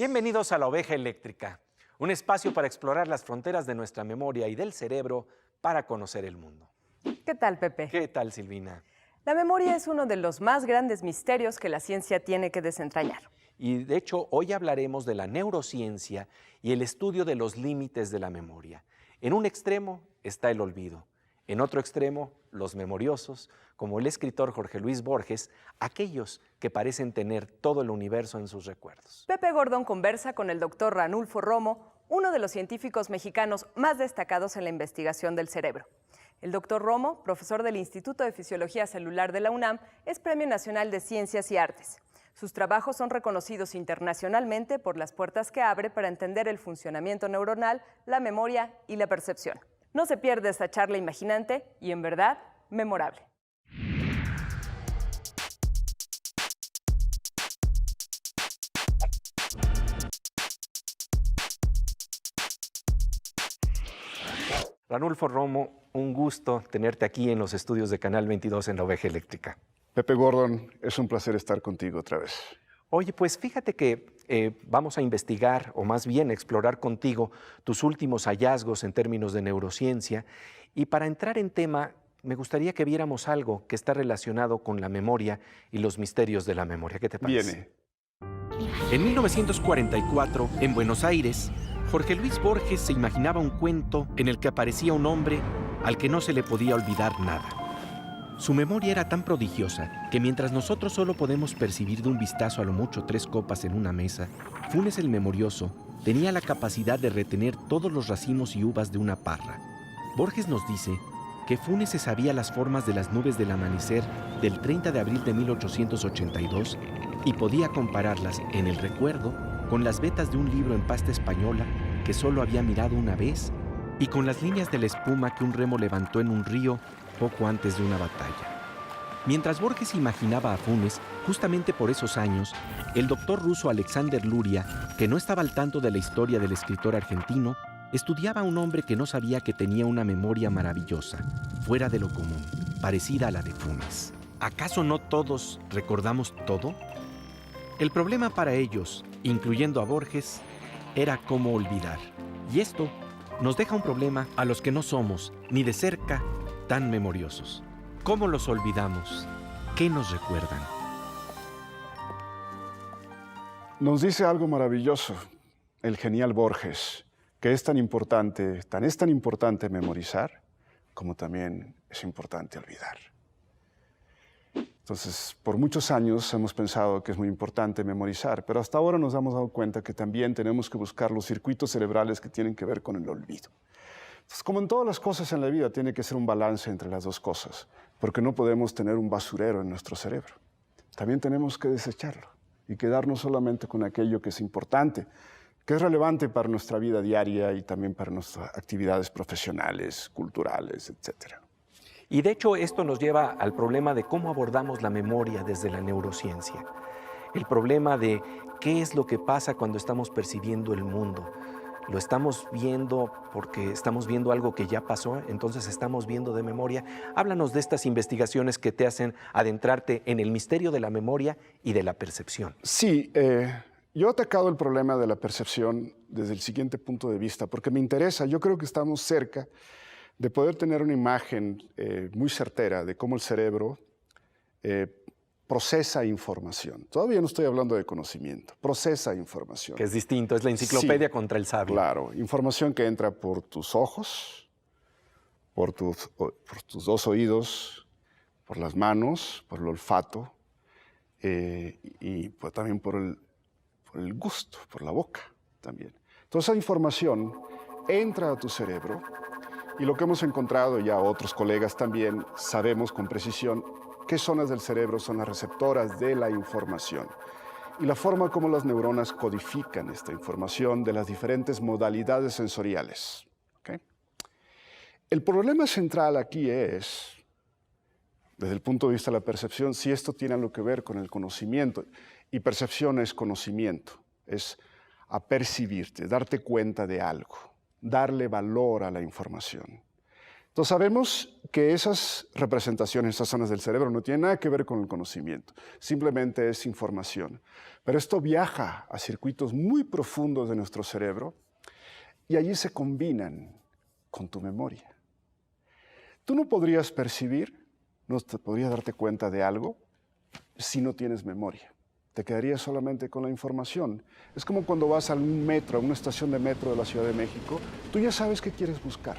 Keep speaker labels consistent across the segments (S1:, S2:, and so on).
S1: Bienvenidos a La Oveja Eléctrica, un espacio para explorar las fronteras de nuestra memoria y del cerebro para conocer el mundo.
S2: ¿Qué tal, Pepe?
S1: ¿Qué tal, Silvina?
S2: La memoria es uno de los más grandes misterios que la ciencia tiene que desentrañar.
S1: Y de hecho, hoy hablaremos de la neurociencia y el estudio de los límites de la memoria. En un extremo está el olvido, en otro extremo, los memoriosos, como el escritor Jorge Luis Borges, aquellos que parecen tener todo el universo en sus recuerdos.
S2: Pepe Gordon conversa con el doctor Ranulfo Romo, uno de los científicos mexicanos más destacados en la investigación del cerebro. El doctor Romo, profesor del Instituto de Fisiología Celular de la UNAM, es Premio Nacional de Ciencias y Artes. Sus trabajos son reconocidos internacionalmente por las puertas que abre para entender el funcionamiento neuronal, la memoria y la percepción. No se pierde esta charla imaginante y, en verdad, memorable.
S1: Ranulfo Romo, un gusto tenerte aquí en los estudios de Canal 22 en La Oveja Eléctrica.
S3: Pepe Gordon, es un placer estar contigo otra vez.
S1: Oye, pues fíjate que vamos a investigar, o más bien explorar contigo, tus últimos hallazgos en términos de neurociencia. Y para entrar en tema, me gustaría que viéramos algo que está relacionado con la memoria y los misterios de la memoria. ¿Qué te parece?
S3: Viene.
S1: En 1944, en Buenos Aires, Jorge Luis Borges se imaginaba un cuento en el que aparecía un hombre al que no se le podía olvidar nada. Su memoria era tan prodigiosa que mientras nosotros solo podemos percibir de un vistazo a lo mucho 3 copas en una mesa, Funes el Memorioso tenía la capacidad de retener todos los racimos y uvas de una parra. Borges nos dice que Funes se sabía las formas de las nubes del amanecer del 30 de abril de 1882 y podía compararlas en el recuerdo con las vetas de un libro en pasta española que solo había mirado una vez y con las líneas de la espuma que un remo levantó en un río poco antes de una batalla. Mientras Borges imaginaba a Funes, justamente por esos años, el doctor ruso Alexander Luria, que no estaba al tanto de la historia del escritor argentino, estudiaba a un hombre que no sabía que tenía una memoria maravillosa, fuera de lo común, parecida a la de Funes. ¿Acaso no todos recordamos todo? El problema para ellos, incluyendo a Borges, era cómo olvidar. Y esto nos deja un problema a los que no somos, ni de cerca, tan memoriosos. ¿Cómo los olvidamos? ¿Qué nos recuerdan?
S3: Nos dice algo maravilloso el genial Borges, que es tan importante memorizar, como también es importante olvidar. Entonces, por muchos años hemos pensado que es muy importante memorizar, pero hasta ahora nos hemos dado cuenta que también tenemos que buscar los circuitos cerebrales que tienen que ver con el olvido. Entonces, como en todas las cosas en la vida, tiene que ser un balance entre las dos cosas, porque no podemos tener un basurero en nuestro cerebro. También tenemos que desecharlo y quedarnos solamente con aquello que es importante, que es relevante para nuestra vida diaria y también para nuestras actividades profesionales, culturales, etc.
S1: Y de hecho esto nos lleva al problema de cómo abordamos la memoria desde la neurociencia. El problema de qué es lo que pasa cuando estamos percibiendo el mundo. ¿Lo estamos viendo porque estamos viendo algo que ya pasó? Entonces estamos viendo de memoria. Háblanos de estas investigaciones que te hacen adentrarte en el misterio de la memoria y de la percepción.
S3: Sí, yo he atacado el problema de la percepción desde el siguiente punto de vista, porque me interesa, yo creo que estamos cerca de poder tener una imagen muy certera de cómo el cerebro procesa información. Todavía no estoy hablando de conocimiento, procesa información.
S1: Que es distinto, es la enciclopedia contra el sabio.
S3: Claro, información que entra por tus ojos, por tus 2 oídos, por las manos, por el olfato y pues, también por el gusto, por la boca también. Toda esa información entra a tu cerebro y lo que hemos encontrado, ya otros colegas también sabemos con precisión, qué zonas del cerebro son las receptoras de la información y la forma como las neuronas codifican esta información de las diferentes modalidades sensoriales. ¿Okay? El problema central aquí es, desde el punto de vista de la percepción, si esto tiene algo que ver con el conocimiento. Y percepción es conocimiento, es apercibirte, darte cuenta de algo, darle valor a la información. Entonces sabemos que esas representaciones, esas zonas del cerebro no tienen nada que ver con el conocimiento, simplemente es información. Pero esto viaja a circuitos muy profundos de nuestro cerebro y allí se combinan con tu memoria. Tú no podrías percibir, no te podrías darte cuenta de algo si no tienes memoria. Te quedarías solamente con la información. Es como cuando vas a un metro, a una estación de metro de la Ciudad de México, tú ya sabes qué quieres buscar.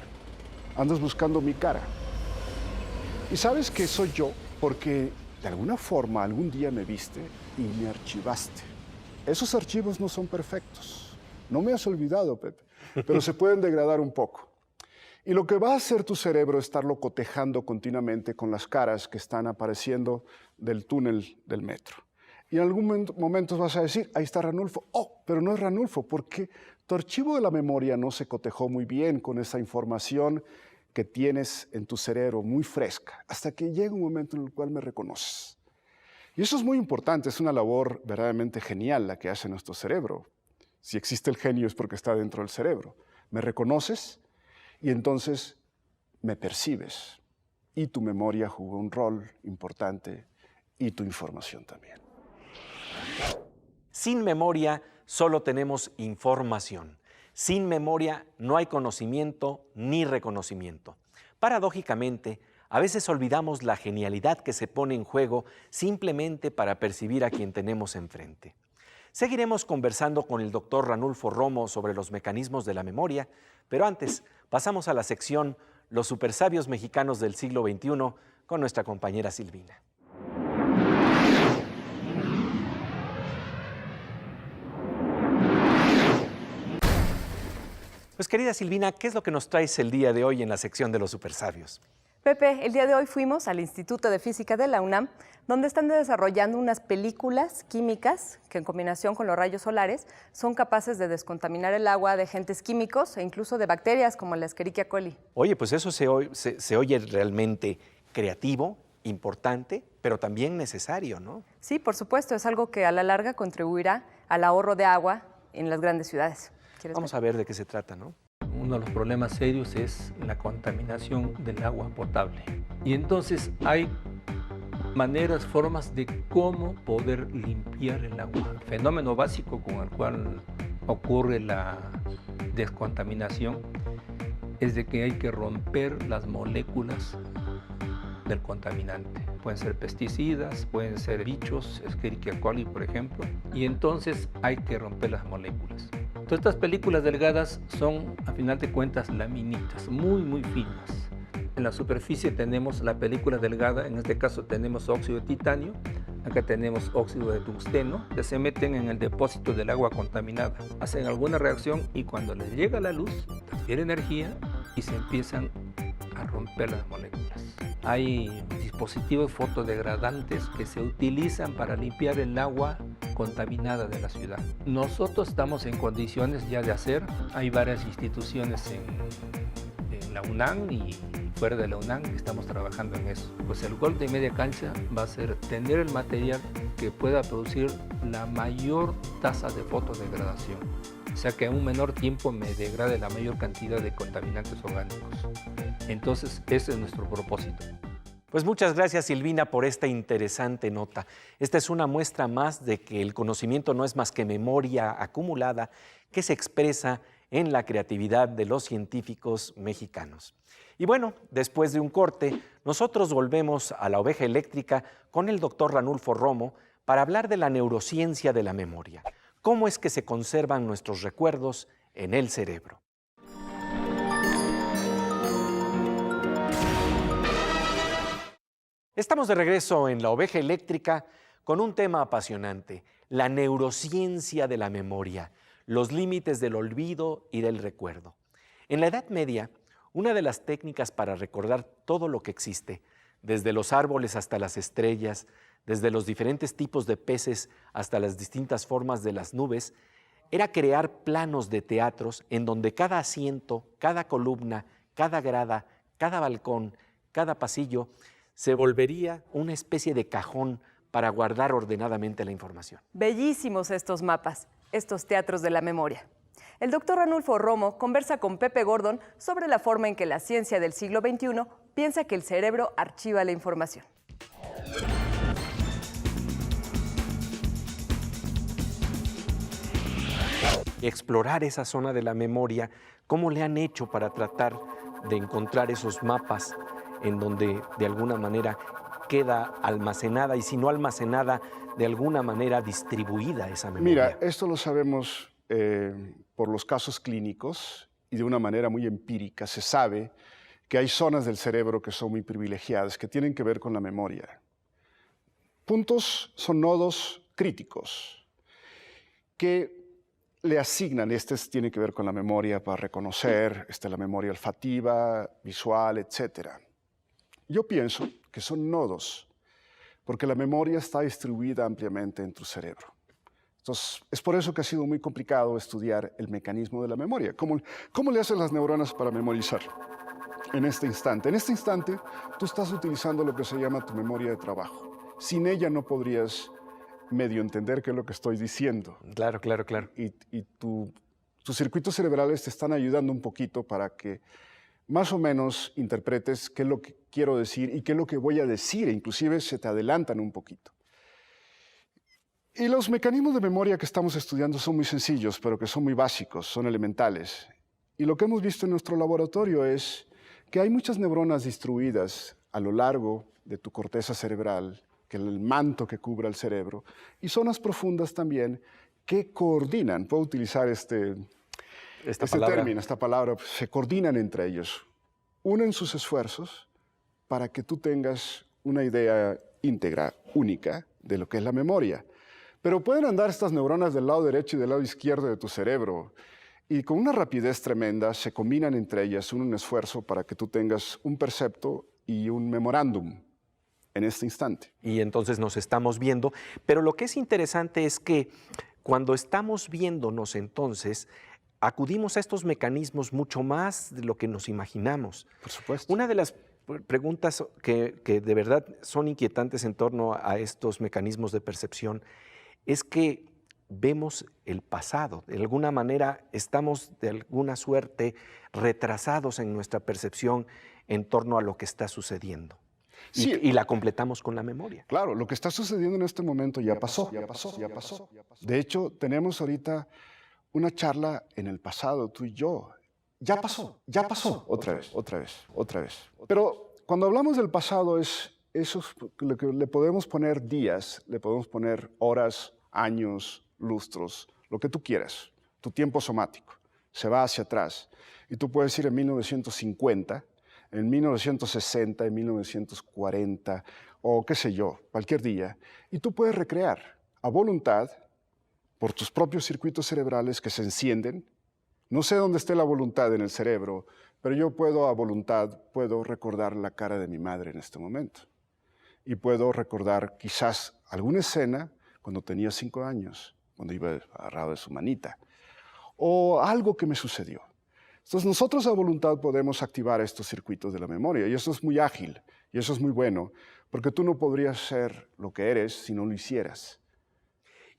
S3: Andas buscando mi cara. Y sabes que soy yo porque de alguna forma algún día me viste y me archivaste. Esos archivos no son perfectos. No me has olvidado, Pepe, pero se pueden degradar un poco. Y lo que va a hacer tu cerebro es estarlo cotejando continuamente con las caras que están apareciendo del túnel del metro. Y en algún momento vas a decir, ahí está Ranulfo. Oh, pero no es Ranulfo, porque tu archivo de la memoria no se cotejó muy bien con esa información que tienes en tu cerebro muy fresca, hasta que llega un momento en el cual me reconoces. Y eso es muy importante, es una labor verdaderamente genial la que hace nuestro cerebro. Si existe el genio es porque está dentro del cerebro. Me reconoces y entonces me percibes. Y tu memoria jugó un rol importante y tu información también.
S1: Sin memoria solo tenemos información. Sin memoria no hay conocimiento ni reconocimiento. Paradójicamente, a veces olvidamos la genialidad que se pone en juego simplemente para percibir a quien tenemos enfrente. Seguiremos conversando con el doctor Ranulfo Romo sobre los mecanismos de la memoria, pero antes pasamos a la sección Los supersabios mexicanos del siglo XXI con nuestra compañera Silvina. Pues querida Silvina, ¿qué es lo que nos traes el día de hoy en la sección de los supersabios?
S2: Pepe, el día de hoy fuimos al Instituto de Física de la UNAM, donde están desarrollando unas películas químicas que en combinación con los rayos solares son capaces de descontaminar el agua de agentes químicos e incluso de bacterias como la Escherichia coli.
S1: Oye, pues eso se oye realmente creativo, importante, pero también necesario, ¿no?
S2: Sí, por supuesto, es algo que a la larga contribuirá al ahorro de agua en las grandes ciudades.
S1: Vamos a ver de qué se trata, ¿no?
S4: Uno de los problemas serios es la contaminación del agua potable. Y entonces hay maneras, formas de cómo poder limpiar el agua. El fenómeno básico con el cual ocurre la descontaminación es de que hay que romper las moléculas del contaminante. Pueden ser pesticidas, pueden ser bichos, Escherichia coli, por ejemplo, y entonces hay que romper las moléculas. Entonces, estas películas delgadas son, a final de cuentas, laminitas, muy finas. En la superficie tenemos la película delgada, en este caso tenemos óxido de titanio, acá tenemos óxido de tungsteno, que se meten en el depósito del agua contaminada. Hacen alguna reacción y cuando les llega la luz, transfiere energía y se empiezan a romper las moléculas. Hay dispositivos fotodegradantes que se utilizan para limpiar el agua contaminada de la ciudad. Nosotros estamos en condiciones ya de hacer, hay varias instituciones en la UNAM y fuera de la UNAM que estamos trabajando en eso. Pues el gol de media cancha va a ser tener el material que pueda producir la mayor tasa de fotodegradación, o sea que en un menor tiempo me degrade la mayor cantidad de contaminantes orgánicos. Entonces, ese es nuestro propósito.
S1: Pues muchas gracias, Silvina, por esta interesante nota. Esta es una muestra más de que el conocimiento no es más que memoria acumulada que se expresa en la creatividad de los científicos mexicanos. Y bueno, después de un corte, nosotros volvemos a la oveja eléctrica con el doctor Ranulfo Romo para hablar de la neurociencia de la memoria. ¿Cómo es que se conservan nuestros recuerdos en el cerebro? Estamos de regreso en La Oveja Eléctrica con un tema apasionante, la neurociencia de la memoria, los límites del olvido y del recuerdo. En la Edad Media, una de las técnicas para recordar todo lo que existe, desde los árboles hasta las estrellas, desde los diferentes tipos de peces hasta las distintas formas de las nubes, era crear planos de teatros en donde cada asiento, cada columna, cada grada, cada balcón, cada pasillo se volvería una especie de cajón para guardar ordenadamente la información.
S2: Bellísimos estos mapas, estos teatros de la memoria. El doctor Ranulfo Romo conversa con Pepe Gordon sobre la forma en que la ciencia del siglo XXI piensa que el cerebro archiva la información.
S1: Explorar esa zona de la memoria, ¿cómo le han hecho para tratar de encontrar esos mapas en donde de alguna manera queda almacenada y si no almacenada, de alguna manera distribuida esa memoria?
S3: Mira, esto lo sabemos por los casos clínicos y de una manera muy empírica. Se sabe que hay zonas del cerebro que son muy privilegiadas, que tienen que ver con la memoria. Puntos son nodos críticos que le asignan, tiene que ver con la memoria para reconocer, la memoria olfativa, visual, etc. Yo pienso que son nodos, porque la memoria está distribuida ampliamente en tu cerebro. Entonces, es por eso que ha sido muy complicado estudiar el mecanismo de la memoria. ¿Cómo le hacen las neuronas para memorizar? En este instante. En este instante, tú estás utilizando lo que se llama tu memoria de trabajo. Sin ella no podrías medio entender qué es lo que estoy diciendo.
S1: Claro.
S3: Y tus circuitos cerebrales te están ayudando un poquito para que más o menos interpretes qué es lo que quiero decir y qué es lo que voy a decir, e inclusive se te adelantan un poquito. Y los mecanismos de memoria que estamos estudiando son muy sencillos, pero que son muy básicos, son elementales. Y lo que hemos visto en nuestro laboratorio es que hay muchas neuronas distribuidas a lo largo de tu corteza cerebral, que es el manto que cubre el cerebro, y zonas profundas también que coordinan. Puedo utilizar esta palabra, se coordinan entre ellos, unen sus esfuerzos para que tú tengas una idea íntegra, única, de lo que es la memoria. Pero pueden andar estas neuronas del lado derecho y del lado izquierdo de tu cerebro, y con una rapidez tremenda se combinan entre ellas, un esfuerzo para que tú tengas un percepto y un memorándum en este instante.
S1: Y entonces nos estamos viendo, pero lo que es interesante es que cuando estamos viéndonos entonces, acudimos a estos mecanismos mucho más de lo que nos imaginamos.
S3: Por supuesto.
S1: Una de las preguntas que de verdad son inquietantes en torno a estos mecanismos de percepción es que vemos el pasado. De alguna manera estamos de alguna suerte retrasados en nuestra percepción en torno a lo que está sucediendo.
S3: Sí.
S1: Y la completamos con la memoria.
S3: Claro, lo que está sucediendo en este momento ya pasó. De hecho, tenemos ahorita una charla en el pasado, tú y yo. Ya pasó. Otra vez. Pero cuando hablamos del pasado, eso es lo que le podemos poner días, le podemos poner horas, años, lustros, lo que tú quieras. Tu tiempo somático se va hacia atrás. Y tú puedes ir en 1950, en 1960, en 1940, o qué sé yo, cualquier día, y tú puedes recrear a voluntad, por tus propios circuitos cerebrales que se encienden. No sé dónde esté la voluntad en el cerebro, pero yo puedo a voluntad, puedo recordar la cara de mi madre en este momento. Y puedo recordar quizás alguna escena cuando tenía 5 años, cuando iba agarrado de su manita, o algo que me sucedió. Entonces nosotros a voluntad podemos activar estos circuitos de la memoria y eso es muy ágil y eso es muy bueno porque tú no podrías ser lo que eres si no lo hicieras.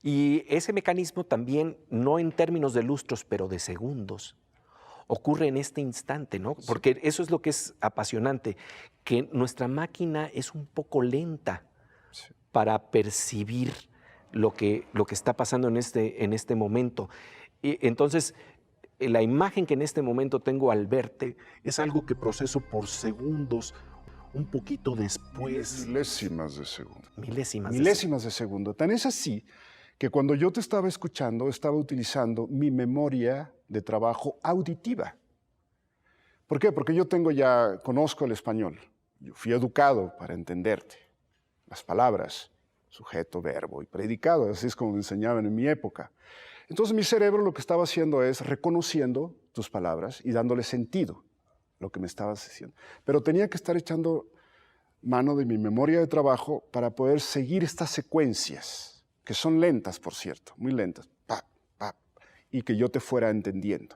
S1: Y ese mecanismo también, no en términos de lustros, pero de segundos, ocurre en este instante, ¿no? Porque eso es lo que es apasionante, que nuestra máquina es un poco lenta para percibir lo que está pasando en este momento. Y entonces, la imagen que en este momento tengo al verte es algo que proceso por segundos, un poquito después.
S3: Milésimas de segundo.
S1: Milésimas
S3: de segundo. Tan es así que cuando yo te estaba escuchando, estaba utilizando mi memoria de trabajo auditiva. ¿Por qué? Porque yo conozco el español. Yo fui educado para entenderte. Las palabras, sujeto, verbo y predicado, así es como me enseñaban en mi época. Entonces mi cerebro lo que estaba haciendo es reconociendo tus palabras y dándole sentido a lo que me estabas diciendo. Pero tenía que estar echando mano de mi memoria de trabajo para poder seguir estas secuencias, que son lentas, por cierto, muy lentas, y que yo te fuera entendiendo.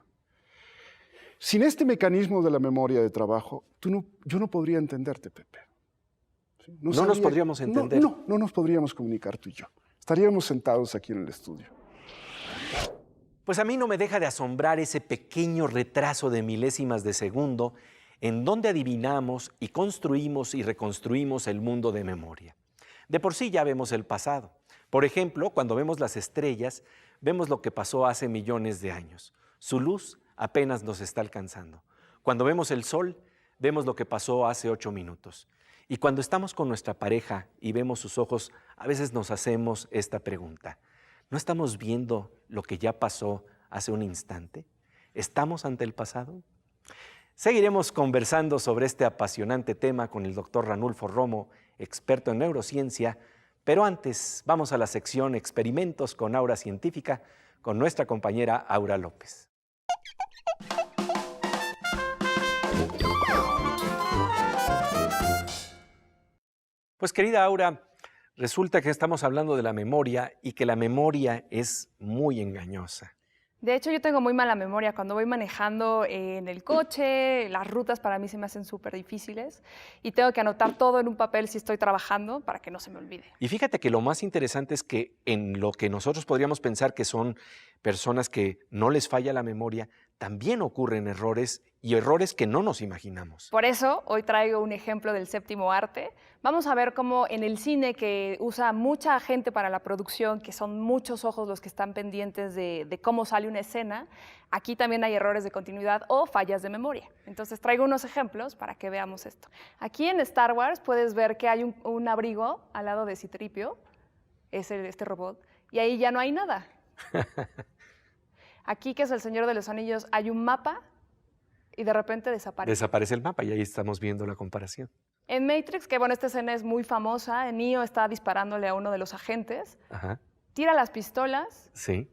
S3: Sin este mecanismo de la memoria de trabajo, yo no podría entenderte, Pepe. ¿Sí?
S1: No nos podríamos entender.
S3: No nos podríamos comunicar tú y yo. Estaríamos sentados aquí en el estudio.
S1: Pues a mí no me deja de asombrar ese pequeño retraso de milésimas de segundo en donde adivinamos y construimos y reconstruimos el mundo de memoria. De por sí ya vemos el pasado. Por ejemplo, cuando vemos las estrellas, vemos lo que pasó hace millones de años. Su luz apenas nos está alcanzando. Cuando vemos el sol, vemos lo que pasó hace 8 minutos. Y cuando estamos con nuestra pareja y vemos sus ojos, a veces nos hacemos esta pregunta. ¿No estamos viendo lo que ya pasó hace un instante? ¿Estamos ante el pasado? Seguiremos conversando sobre este apasionante tema con el doctor Ranulfo Romo, experto en neurociencia, pero antes vamos a la sección Experimentos con Aura Científica con nuestra compañera Aura López. Pues querida Aura, resulta que estamos hablando de la memoria y que la memoria es muy engañosa.
S5: De hecho, yo tengo muy mala memoria. Cuando voy manejando en el coche, las rutas para mí se me hacen súper difíciles y tengo que anotar todo en un papel si estoy trabajando para que no se me olvide.
S1: Y fíjate que lo más interesante es que en lo que nosotros podríamos pensar que son personas que no les falla la memoria, también ocurren errores y errores que no nos imaginamos.
S5: Por eso, hoy traigo un ejemplo del séptimo arte. Vamos a ver cómo en el cine, que usa mucha gente para la producción, que son muchos ojos los que están pendientes de cómo sale una escena, aquí también hay errores de continuidad o fallas de memoria. Entonces traigo unos ejemplos para que veamos esto. Aquí en Star Wars puedes ver que hay un abrigo al lado de C-3PO, es este robot, y ahí ya no hay nada. Aquí, que es el Señor de los Anillos, hay un mapa y de repente desaparece.
S1: Desaparece el mapa y ahí estamos viendo la comparación.
S5: En Matrix, que bueno, esta escena es muy famosa, Neo está disparándole a uno de los agentes,
S1: Ajá.
S5: tira las pistolas.
S1: Sí.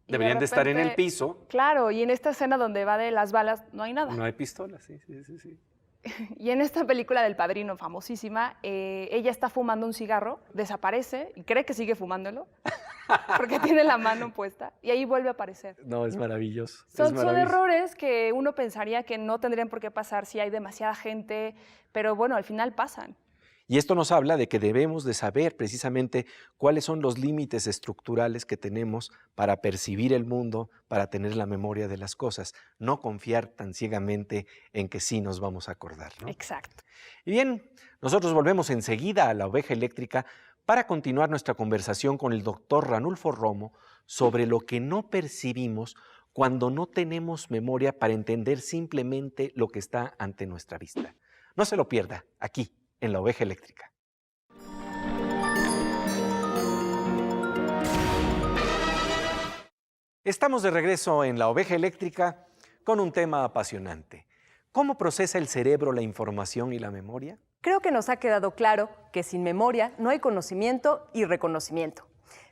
S5: Y
S1: Deberían de estar en el
S5: repente,
S1: piso.
S5: Claro, y en esta escena donde va de las balas no hay nada.
S1: No hay pistolas, sí.
S5: Y en esta película del Padrino, famosísima, ella está fumando un cigarro, desaparece y cree que sigue fumándolo porque tiene la mano puesta y ahí vuelve a aparecer.
S1: No, es maravilloso.
S5: Son errores que uno pensaría que no tendrían por qué pasar si hay demasiada gente, pero bueno, al final pasan.
S1: Y esto nos habla de que debemos de saber precisamente cuáles son los límites estructurales que tenemos para percibir el mundo, para tener la memoria de las cosas, no confiar tan ciegamente en que sí nos vamos a acordar, ¿no?
S5: Exacto.
S1: Y bien, nosotros volvemos enseguida a La Oveja Eléctrica para continuar nuestra conversación con el doctor Ranulfo Romo sobre lo que no percibimos cuando no tenemos memoria para entender simplemente lo que está ante nuestra vista. No se lo pierda, aquí, en La Oveja Eléctrica. Estamos de regreso en La Oveja Eléctrica con un tema apasionante. ¿Cómo procesa el cerebro la información y la memoria?
S2: Creo que nos ha quedado claro que sin memoria no hay conocimiento y reconocimiento.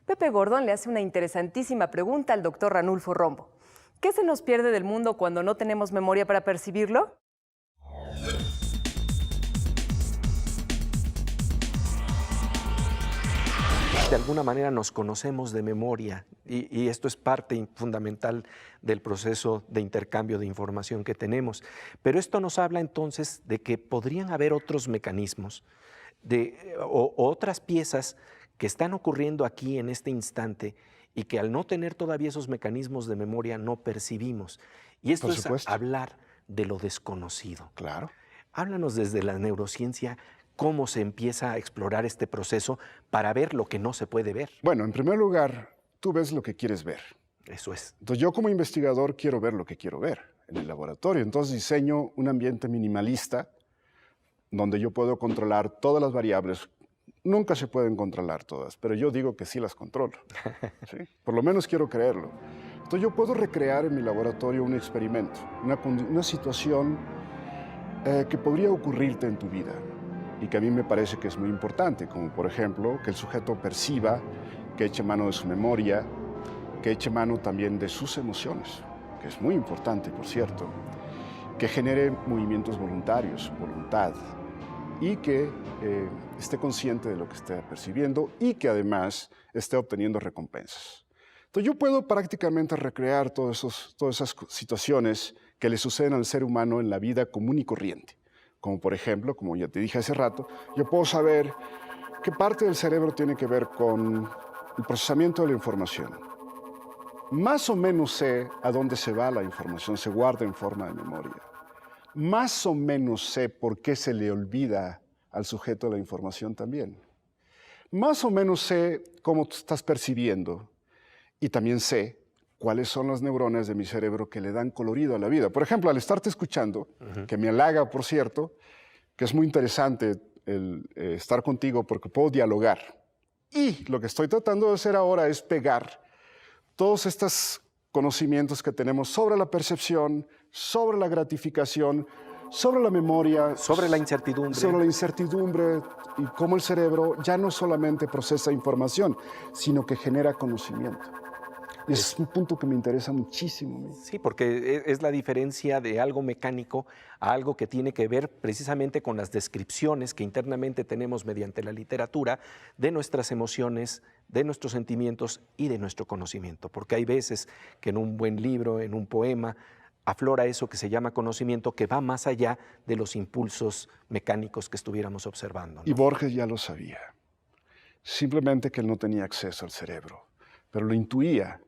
S2: Pepe Gordón le hace una interesantísima pregunta al doctor Ranulfo Romo. ¿Qué se nos pierde del mundo cuando no tenemos memoria para percibirlo?
S1: De alguna manera nos conocemos de memoria y esto es parte fundamental del proceso de intercambio de información que tenemos. Pero esto nos habla entonces de que podrían haber otros mecanismos o otras piezas que están ocurriendo aquí en este instante y que al no tener todavía esos mecanismos de memoria no percibimos. Y esto es hablar de lo desconocido.
S3: Claro.
S1: Háblanos desde la neurociencia. ¿Cómo se empieza a explorar este proceso para ver lo que no se puede ver?
S3: Bueno, en primer lugar, tú ves lo que quieres ver.
S1: Eso es.
S3: Entonces yo como investigador quiero ver lo que quiero ver en el laboratorio. Entonces diseño un ambiente minimalista donde yo puedo controlar todas las variables. Nunca se pueden controlar todas, pero yo digo que sí las controlo. ¿Sí? Por lo menos quiero creerlo. Entonces yo puedo recrear en mi laboratorio un experimento, una situación que podría ocurrirte en tu vida y que a mí me parece que es muy importante, como por ejemplo que el sujeto perciba, que eche mano de su memoria, que eche mano también de sus emociones, que es muy importante, por cierto, que genere movimientos voluntarios, voluntad, y que esté consciente de lo que esté percibiendo y que además esté obteniendo recompensas. Entonces yo puedo prácticamente recrear todas esas situaciones que le suceden al ser humano en la vida común y corriente. Como por ejemplo, como ya te dije hace rato, yo puedo saber qué parte del cerebro tiene que ver con el procesamiento de la información, Más o menos sé a dónde se va la información, se guarda en forma de memoria. Más o menos sé por qué se le olvida al sujeto la información también. Más o menos sé cómo tú estás percibiendo y también sé cuáles son las neuronas de mi cerebro que le dan colorido a la vida. Por ejemplo, al estarte escuchando, que me halaga, por cierto, que es muy interesante estar contigo porque puedo dialogar. Y lo que estoy tratando de hacer ahora es pegar todos estos conocimientos que tenemos sobre la percepción, sobre la gratificación, sobre la memoria,
S1: Sobre la incertidumbre.
S3: sobre la incertidumbre y cómo el cerebro ya no solamente procesa información, sino que genera conocimiento. Y ese es un punto que me interesa muchísimo a mí.
S1: Sí, porque es la diferencia de algo mecánico a algo que tiene que ver precisamente con las descripciones que internamente tenemos mediante la literatura de nuestras emociones, de nuestros sentimientos y de nuestro conocimiento. Porque hay veces que en un buen libro, en un poema, aflora eso que se llama conocimiento, que va más allá de los impulsos mecánicos que estuviéramos observando, ¿no?
S3: Y Borges ya lo sabía. Simplemente que él no tenía acceso al cerebro, pero lo intuía.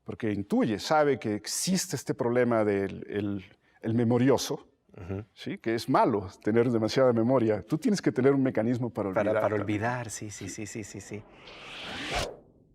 S3: Porque intuye, sabe que existe este problema del el memorioso, ¿sí? Que es malo tener demasiada memoria. Tú tienes que tener un mecanismo para olvidar.
S1: Para olvidar, sí.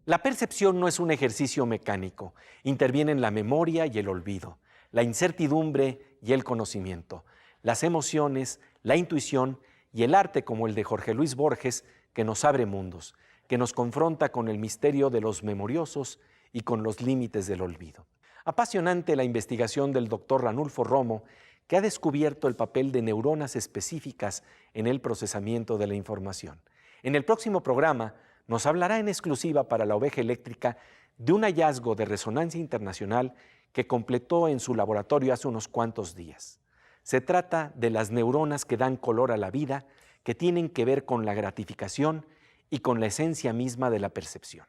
S1: La percepción no es un ejercicio mecánico. Intervienen la memoria y el olvido, la incertidumbre y el conocimiento, las emociones, la intuición y el arte como el de Jorge Luis Borges, que nos abre mundos, que nos confronta con el misterio de los memoriosos y con los límites del olvido. Apasionante la investigación del doctor Ranulfo Romo, que ha descubierto el papel de neuronas específicas en el procesamiento de la información. En el próximo programa nos hablará en exclusiva para la Oveja Eléctrica de un hallazgo de resonancia internacional que completó en su laboratorio hace unos cuantos días. Se trata de las neuronas que dan color a la vida, que tienen que ver con la gratificación y con la esencia misma de la percepción.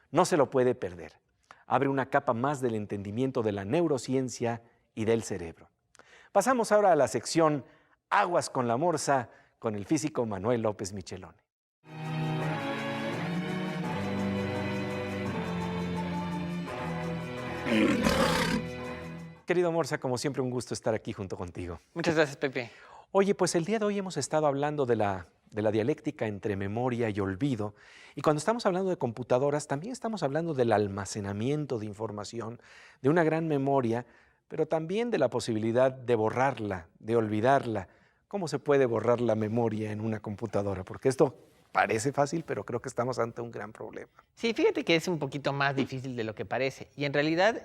S1: No se lo puede perder. Abre una capa más del entendimiento de la neurociencia y del cerebro. Pasamos ahora a la sección Aguas con la Morsa con el físico Manuel López Michelone. Querido Morsa, como siempre un gusto estar aquí junto contigo.
S6: Muchas gracias, Pepe.
S1: Oye, pues el día de hoy hemos estado hablando de la dialéctica entre memoria y olvido. Y cuando estamos hablando de computadoras, también estamos hablando del almacenamiento de información, de una gran memoria, pero también de la posibilidad de borrarla, de olvidarla. ¿Cómo se puede borrar la memoria en una computadora? Porque esto parece fácil, pero creo que estamos ante un gran problema.
S6: Sí, fíjate que es un poquito más difícil de lo que parece. Y en realidad,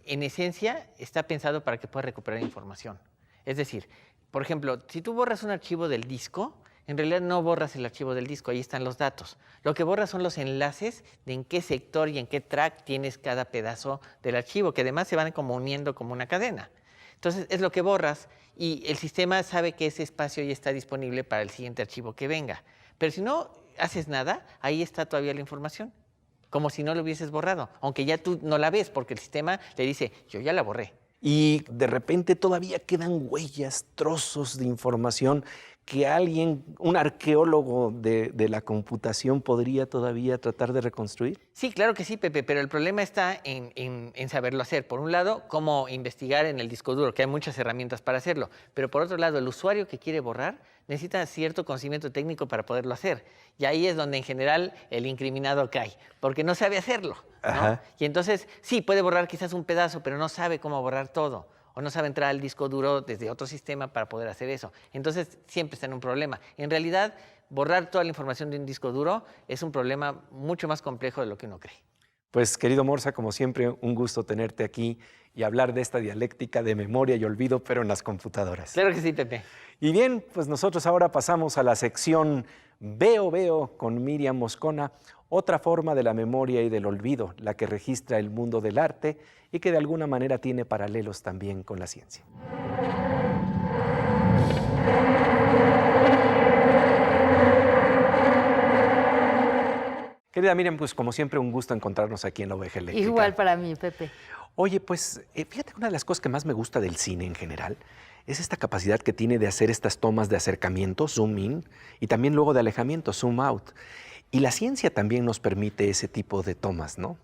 S6: en esencia, está pensado para que puedas recuperar información. Es decir, por ejemplo, si tú borras un archivo del disco, en realidad no borras el archivo del disco, ahí están los datos. Lo que borras son los enlaces de en qué sector y en qué track tienes cada pedazo del archivo, que además se van como uniendo como una cadena. Entonces, es lo que borras y el sistema sabe que ese espacio ya está disponible para el siguiente archivo que venga. Pero si no haces nada, ahí está todavía la información, como si no lo hubieses borrado, aunque ya tú no la ves porque el sistema le dice, yo ya la borré.
S1: Y de repente todavía quedan huellas, trozos de información que alguien, un arqueólogo de la computación podría todavía tratar de reconstruir.
S6: Sí, claro que sí, Pepe, pero el problema está en saberlo hacer. Por un lado, cómo investigar en el disco duro, que hay muchas herramientas para hacerlo. Pero por otro lado, el usuario que quiere borrar necesita cierto conocimiento técnico para poderlo hacer. Y ahí es donde en general el incriminado cae, porque no sabe hacerlo, ¿no?
S1: Ajá.
S6: Y entonces, sí, puede borrar quizás un pedazo, pero no sabe cómo borrar todo. O no sabe entrar al disco duro desde otro sistema para poder hacer eso. Entonces, siempre está en un problema. En realidad, borrar toda la información de un disco duro es un problema mucho más complejo de lo que uno cree.
S1: Pues, querido Morsa, como siempre, un gusto tenerte aquí y hablar de esta dialéctica de memoria y olvido, pero en las computadoras.
S6: Claro que sí, Pepe.
S1: Y bien, pues nosotros ahora pasamos a la sección Veo con Miriam Moscona, otra forma de la memoria y del olvido, la que registra el mundo del arte y que de alguna manera tiene paralelos también con la ciencia. Querida Miriam, pues como siempre un gusto encontrarnos aquí en la Oveja Eléctrica.
S7: Igual para mí, Pepe.
S1: Oye, pues fíjate que una de las cosas que más me gusta del cine en general es esta capacidad que tiene de hacer estas tomas de acercamiento, zoom in, y también luego de alejamiento, zoom out. Y la ciencia también nos permite ese tipo de tomas, ¿no?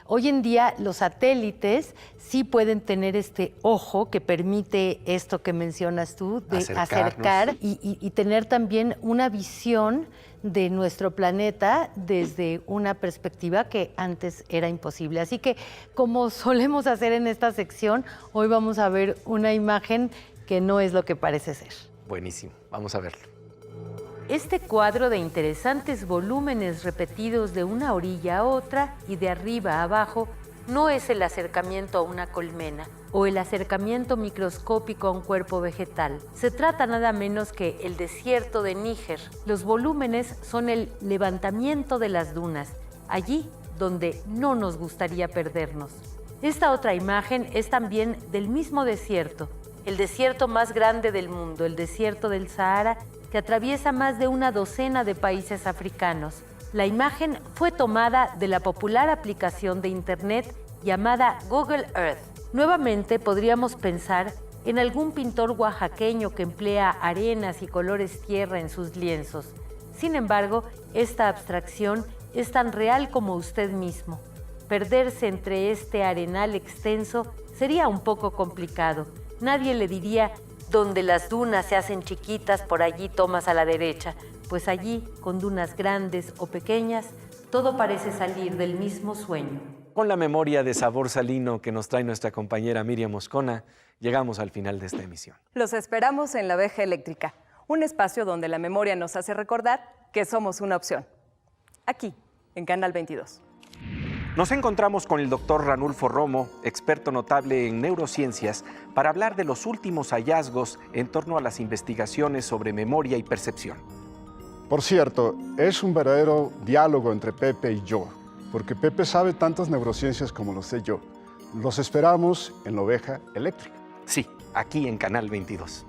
S7: Hoy en día los satélites sí pueden tener este ojo que permite esto que mencionas tú, de acercar y tener también una visión de nuestro planeta desde una perspectiva que antes era imposible. Así que, como solemos hacer en esta sección, hoy vamos a ver una imagen que no es lo que parece ser.
S1: Buenísimo, vamos a verlo.
S7: Este cuadro de interesantes volúmenes repetidos de una orilla a otra y de arriba a abajo no es el acercamiento a una colmena o el acercamiento microscópico a un cuerpo vegetal. Se trata nada menos que el desierto de Níger. Los volúmenes son el levantamiento de las dunas, allí donde no nos gustaría perdernos. Esta otra imagen es también del mismo desierto, el desierto más grande del mundo, el desierto del Sahara, que atraviesa más de una docena de países africanos. La imagen fue tomada de la popular aplicación de Internet llamada Google Earth. Nuevamente podríamos pensar en algún pintor oaxaqueño que emplea arenas y colores tierra en sus lienzos. Sin embargo, esta abstracción es tan real como usted mismo. Perderse entre este arenal extenso sería un poco complicado. Nadie le diría: donde las dunas se hacen chiquitas, por allí tomas a la derecha, pues allí, con dunas grandes o pequeñas, todo parece salir del mismo sueño.
S1: Con la memoria de sabor salino que nos trae nuestra compañera Miriam Moscona, llegamos al final de esta emisión.
S2: Los esperamos en La Oveja Eléctrica, un espacio donde la memoria nos hace recordar que somos una opción. Aquí, en Canal 22.
S1: Nos encontramos con el doctor Ranulfo Romo, experto notable en neurociencias, para hablar de los últimos hallazgos en torno a las investigaciones sobre memoria y percepción.
S3: Por cierto, es un verdadero diálogo entre Pepe y yo, porque Pepe sabe tantas neurociencias como lo sé yo. Los esperamos en La Oveja Eléctrica.
S1: Sí, aquí en Canal 22.